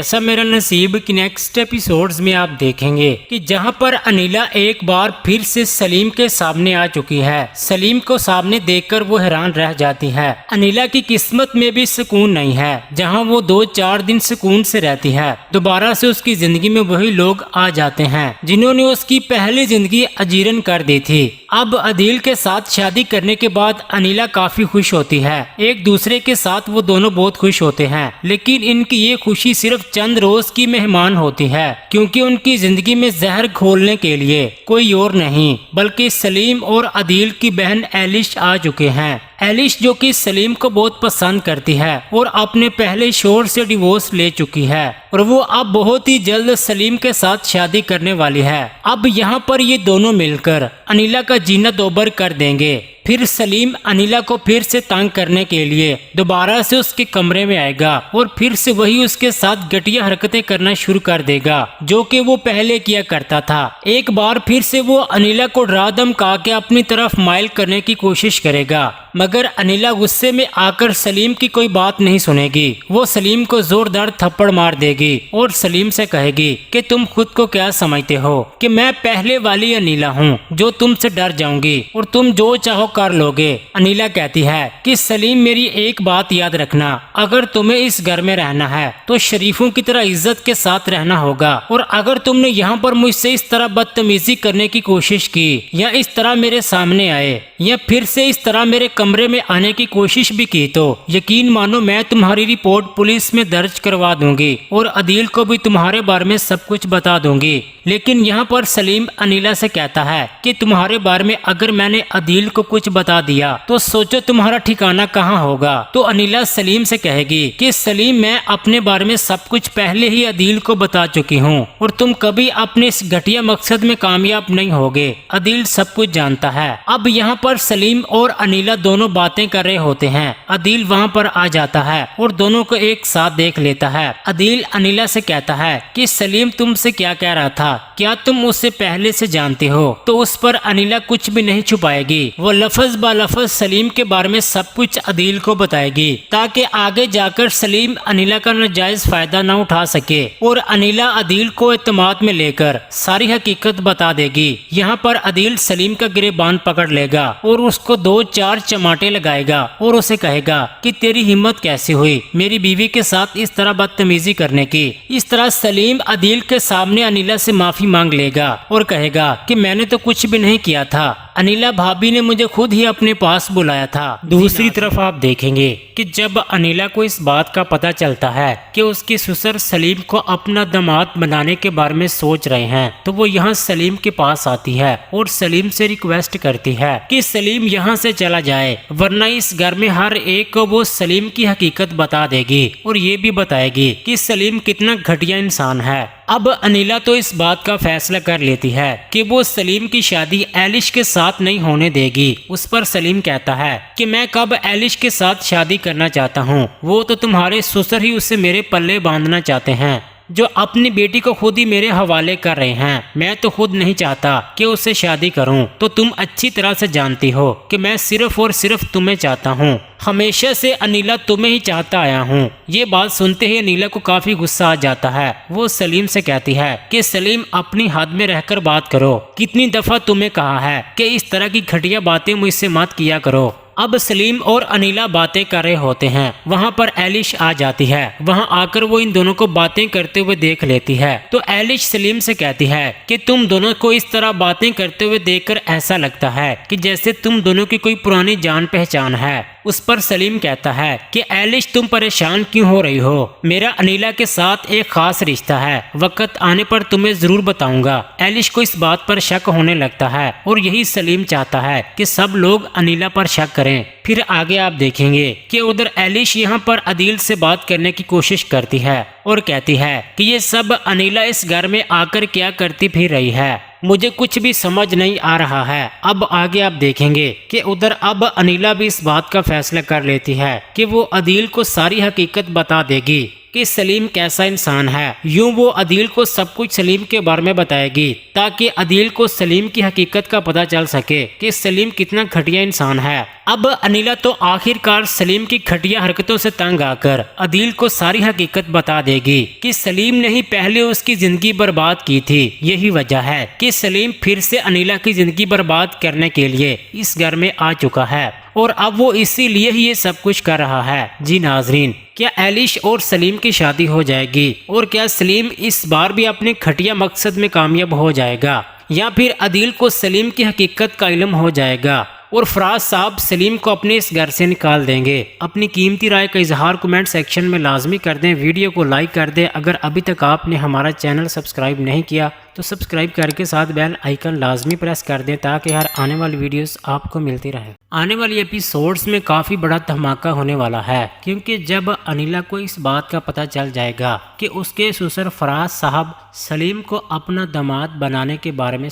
ऐसा मेरा नसीब कि नेक्स्ट एपिसोड्स में आप देखेंगे कि जहां पर अनिला एक बार फिर से सलीम के सामने आ चुकी है। सलीम को सामने देखकर वो हैरान रह जाती है। अनिला की किस्मत में भी सुकून नहीं है। जहां वो 2-4 दिन सुकून से रहती है, दोबारा से उसकी जिंदगी में वही लोग आ जाते हैं जिन्होंने उसकी पहली जिंदगी अजीरन कर दी थी। अब अदील के साथ शादी करने के बाद अनिला काफी खुश होती है। एक दूसरे के साथ वो दोनों बहुत खुश होते हैं, लेकिन इनकी ये खुशी सिर्फ चंद रोज की मेहमान होती है, क्योंकि उनकी जिंदगी में जहर घोलने के लिए कोई और नहीं बल्कि सलीम और अदील की बहन एलिश आ चुके हैं। एलिश जो कि सलीम को बहुत पसंद करती है और अपने पहले शोहर से डिवोर्स ले चुकी है और वो अब बहुत ही जल्द सलीम के साथ शादी करने वाली है। अब यहाँ पर ये दोनों मिलकर अनिला का जीना दोबर कर देंगे। फिर सलीम अनिला को फिर से तंग करने के लिए दोबारा से उसके कमरे में आएगा और फिर से वही उसके साथ घटिया हरकतें करना शुरू कर देगा जो कि वो पहले किया करता था। एक बार फिर से वो अनिला को डरा धमका के अपनी तरफ माइल करने की कोशिश करेगा, मगर अनिला गुस्से में आकर सलीम की कोई बात नहीं सुनेगी। वो सलीम को जोरदार थप्पड़ मार देगी और सलीम से कहेगी कि तुम खुद को क्या समझते हो कि मैं पहले वाली अनिला हूँ जो तुमसे डर जाऊंगी और तुम जो चाहो कर लोगे। अनिला कहती है कि सलीम मेरी एक बात याद रखना, अगर तुम्हें इस घर में रहना है तो शरीफों की तरह इज्जत के साथ रहना होगा, और अगर तुमने यहाँ पर मुझसे इस तरह बदतमीजी करने की कोशिश की या इस तरह मेरे सामने आए या फिर से इस तरह मेरे कमरे में आने की कोशिश भी की तो यकीन मानो मैं तुम्हारी रिपोर्ट पुलिस में दर्ज करवा दूंगी और अदील को भी तुम्हारे बारे में सब कुछ बता दूंगी। लेकिन यहाँ पर सलीम अनिला से कहता है कि तुम्हारे बारे में अगर मैंने अदील को कुछ बता दिया तो सोचो तुम्हारा ठिकाना कहाँ होगा। तो अनिला सलीम से कहेगी कि सलीम मैं अपने बारे में सब कुछ पहले ही अदील को बता चुकी हूँ और तुम कभी अपने इस घटिया मकसद में कामयाब नहीं होगे। अदील सब कुछ जानता है। अब यहाँ पर सलीम और अनिला दोनों बातें कर रहे होते हैं। अदील वहाँ पर आ जाता है और दोनों को एक साथ देख लेता है। अदील अनिला से कहता है कि सलीम तुमसे क्या कह रहा था, क्या तुम उससे पहले से जानते हो? तो उस पर अनिला कुछ भी नहीं छुपाएगी। वो लफ्ज ब लफ्ज सलीम के बारे में सब कुछ अदील को बताएगी ताकि आगे जाकर सलीम अनिला का नाजायज फायदा न उठा सके, और अनिला अदील को एतमाद में लेकर सारी हकीकत बता देगी। यहाँ पर अदील सलीम का गिरेबान पकड़ लेगा और उसको 2-4 चमाटे लगाएगा और उसे कहेगा कि तेरी हिम्मत कैसे हुई मेरी बीवी के साथ इस तरह बदतमीजी करने की। इस तरह सलीम अदील के सामने अनिला से माफी मांग लेगा और कहेगा कि मैंने तो कुछ भी नहीं किया था, अनिला भाभी ने मुझे खुद ही अपने पास बुलाया था। दूसरी तरफ आप देखेंगे कि जब अनिला को इस बात का पता चलता है कि उसके ससुर सलीम को अपना दामाद बनाने के बारे में सोच रहे हैं, तो वो यहाँ सलीम के पास आती है और सलीम से रिक्वेस्ट करती है कि सलीम यहाँ से चला जाए, वरना इस घर में हर एक को वो सलीम की हकीकत बता देगी और ये भी बताएगी कि सलीम कितना घटिया इंसान है। अब अनिला तो इस बात का फैसला कर लेती है कि वो सलीम की शादी एलिश के साथ नहीं होने देगी। उस पर सलीम कहता है कि मैं कब एलिश के साथ शादी करना चाहता हूँ, वो तो तुम्हारे ससुर ही उसे मेरे पल्ले बांधना चाहते हैं, जो अपनी बेटी को खुद ही मेरे हवाले कर रहे हैं। मैं तो खुद नहीं चाहता कि उससे शादी करूं। तो तुम अच्छी तरह से जानती हो कि मैं सिर्फ और सिर्फ तुम्हें चाहता हूं, हमेशा से अनिला तुम्हें ही चाहता आया हूं। ये बात सुनते ही अनिला को काफी गुस्सा आ जाता है। वो सलीम से कहती है कि सलीम अपनी हद में रहकर बात करो, कितनी दफा तुम्हें कहा है कि इस तरह की घटिया बातें मुझसे मत किया करो। अब सलीम और अनिला बातें कर रहे होते हैं। वहाँ पर एलिश आ जाती है। वहाँ आकर वो इन दोनों को बातें करते हुए देख लेती है। तो एलिश सलीम से कहती है कि तुम दोनों को इस तरह बातें करते हुए देखकर ऐसा लगता है कि जैसे तुम दोनों की कोई पुरानी जान पहचान है। उस पर सलीम कहता है कि एलिश तुम परेशान क्यों हो रही हो, मेरा अनिला के साथ एक खास रिश्ता है, वक्त आने पर तुम्हें जरूर बताऊंगा। एलिश को इस बात पर शक होने लगता है और यही सलीम चाहता है कि सब लोग अनिला पर शक करें। फिर आगे आप देखेंगे कि उधर एलिश यहाँ पर अदील से बात करने की कोशिश करती है और कहती है कि ये सब अनिला इस घर में आकर क्या करती फिर रही है, मुझे कुछ भी समझ नहीं आ रहा है। अब आगे आप देखेंगे कि उधर अब अनिला भी इस बात का फैसला कर लेती है कि वो अदील को सारी हकीकत बता देगी کہ سلیم کیسا انسان ہے۔ یوں وہ عدیل کو سب کچھ سلیم کے بارے میں بتائے گی تاکہ عدیل کو سلیم کی حقیقت کا پتہ چل سکے کہ سلیم کتنا گھٹیا انسان ہے۔ اب انیلا تو آخر کار سلیم کی گھٹیا حرکتوں سے تنگ آ کر عدیل کو ساری حقیقت بتا دے گی کہ سلیم نے ہی پہلے اس کی زندگی برباد کی تھی۔ یہی وجہ ہے کہ سلیم پھر سے انیلا کی زندگی برباد کرنے کے لیے اس گھر میں آ چکا ہے اور اب وہ اسی لیے ہی یہ سب کچھ کر رہا ہے۔ جی ناظرین، کیا ایلش اور سلیم کی شادی ہو جائے گی اور کیا سلیم اس بار بھی اپنے گھٹیا مقصد میں کامیاب ہو جائے گا یا پھر عدیل کو سلیم کی حقیقت کا علم ہو جائے گا اور فراز صاحب سلیم کو اپنے اس گھر سے نکال دیں گے؟ اپنی قیمتی رائے کا اظہار کمنٹ سیکشن میں لازمی کر دیں، ویڈیو کو لائک کر دیں۔ اگر ابھی تک آپ نے ہمارا چینل سبسکرائب نہیں کیا تو سبسکرائب کر کے ساتھ بیل آئیکن لازمی پریس کر دیں تاکہ ہر آنے والی ویڈیوز آپ کو ملتی رہیں۔ آنے والی ایپیسوڈز میں کافی بڑا دھماکہ ہونے والا ہے کیونکہ جب انیلا کو اس بات کا پتہ چل جائے گا کہ اس کے سسر فراز صاحب سلیم کو اپنا داماد بنانے کے بارے میں